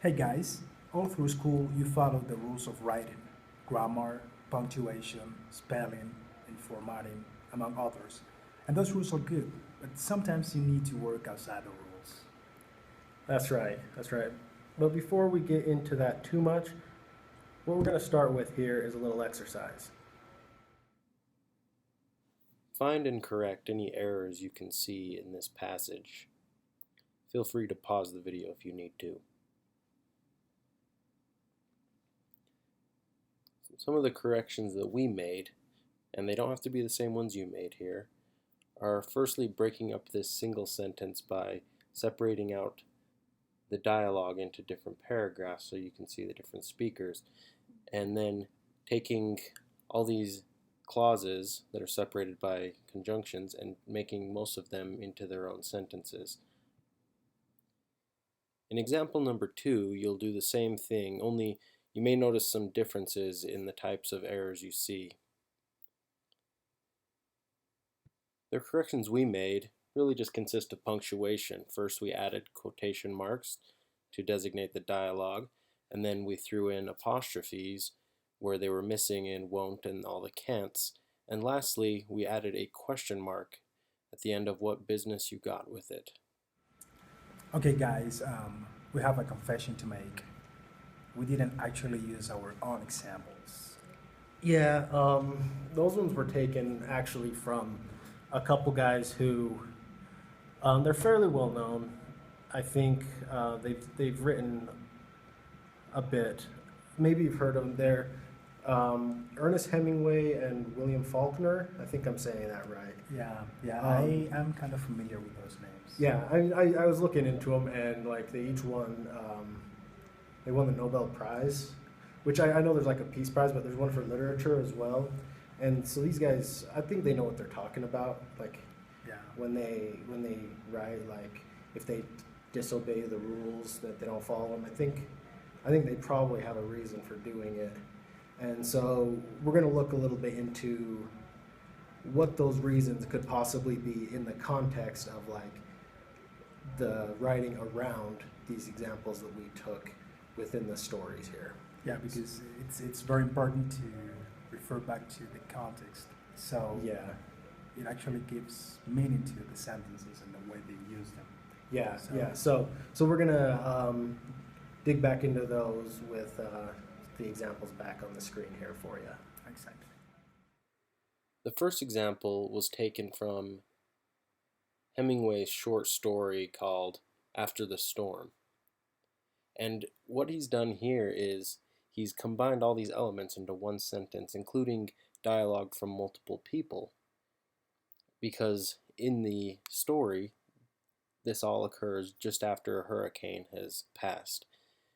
Hey guys, all through school you follow the rules of writing, grammar, punctuation, spelling, and formatting, among others. And those rules are good, but sometimes you need to work outside the rules. That's right, that's right. But before we get into that too much, what we're going to start with here is a little exercise. Find and correct any errors you can see in this passage. Feel free to pause the video if you need to. Some of the corrections that we made, and they don't have to be the same ones you made here, are firstly breaking up this single sentence by separating out the dialogue into different paragraphs so you can see the different speakers, and then taking all these clauses that are separated by conjunctions and making most of them into their own sentences. In example number 2, you'll do the same thing, only you may notice some differences in the types of errors you see. The corrections we made really just consist of punctuation. First we added quotation marks to designate the dialogue, and then we threw in apostrophes where they were missing in won't and all the can'ts. And lastly, we added a question mark at the end of what business you got with it. Okay guys, we have a confession to make. We didn't actually use our own examples. Yeah, those ones were taken actually from a couple guys who they're fairly well known. I think they've written a bit. Maybe you've heard of them. They're Ernest Hemingway and William Faulkner. I think I'm saying that right. Yeah, I am kind of familiar with those names. Yeah, I was looking into them, and like they each won, they won the Nobel Prize, which I know there's like a Peace Prize, but there's one for literature as well. And so these guys, I think they know what they're talking about. Like Yeah. when they write, like if they disobey the rules, that they don't follow them. I think they probably have a reason for doing it. And so we're going to look a little bit into what those reasons could possibly be in the context of like the writing around these examples that we took within the stories here. Yeah, because it's very important to refer back to the context. So Yeah, it actually gives meaning to the sentences and the way they use them. yeah, So- yeah. So we're gonna dig back into those with the examples back on the screen here for you. Exactly. The first example was taken from Hemingway's short story called After the Storm. And what he's done here is he's combined all these elements into one sentence, including dialogue from multiple people. Because in the story, this all occurs just after a hurricane has passed.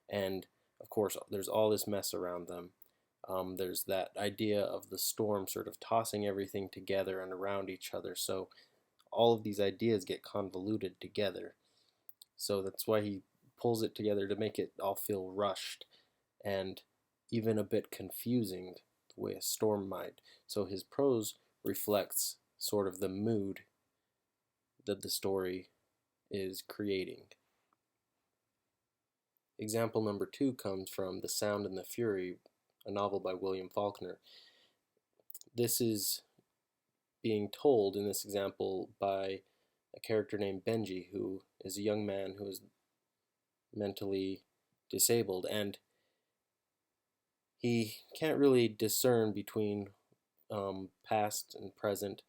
And of course, there's all this mess around them. There's that idea of the storm sort of tossing everything together and around each other. So all of these ideas get convoluted together. So that's why he pulls it together to make it all feel rushed and even a bit confusing the way a storm might. So his prose reflects sort of the mood that the story is creating. Example number 2 comes from The Sound and the Fury, a novel by William Faulkner. This is being told in this example by a character named Benji, who is a young man who is mentally disabled, and he can't really discern between past and present,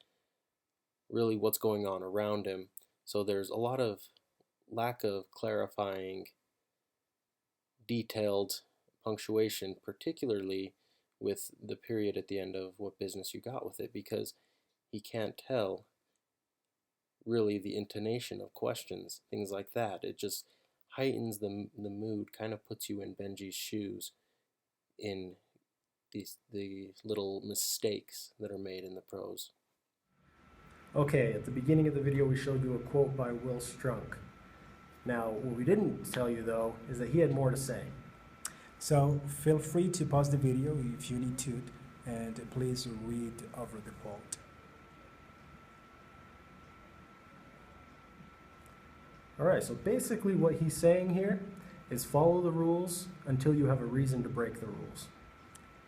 really what's going on around him. So there's a lot of lack of clarifying, detailed punctuation, particularly with the period at the end of what business you got with it, because he can't tell really the intonation of questions, things like that. It just heightens the mood, kind of puts you in Benji's shoes in the little mistakes that are made in the prose. Okay, at the beginning of the video, we showed you a quote by Will Strunk. Now, what we didn't tell you though is that he had more to say. So feel free to pause the video if you need to, and please read over the quote. All right, so basically what he's saying here is follow the rules until you have a reason to break the rules.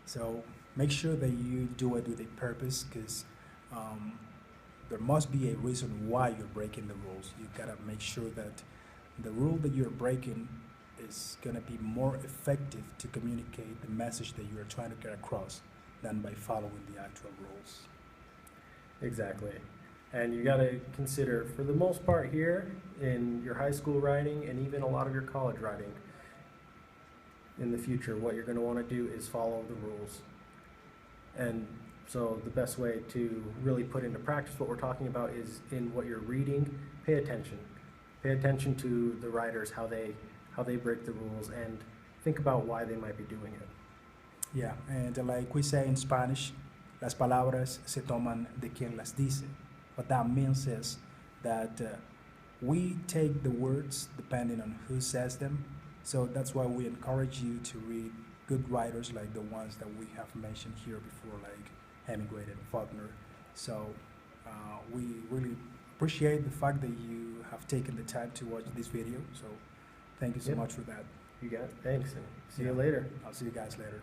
So make sure that you do it with a purpose, because there must be a reason why you're breaking the rules. You gotta make sure that the rule that you're breaking is gonna be more effective to communicate the message that you're trying to get across than by following the actual rules. Exactly. And you got to consider, for the most part here, in your high school writing and even a lot of your college writing, in the future, what you're going to want to do is follow the rules. And so the best way to really put into practice what we're talking about is in what you're reading, pay attention. Pay attention to the writers, how they break the rules, and think about why they might be doing it. Yeah, and like we say in Spanish, las palabras se toman de quien las dice. What that means is that we take the words depending on who says them. So that's why we encourage you to read good writers like the ones that we have mentioned here before, like Hemingway and Faulkner. So we really appreciate the fact that you have taken the time to watch this video. So thank you so Yep. much for that. You got it. Thanks, and see you Yeah. later. I'll see you guys later.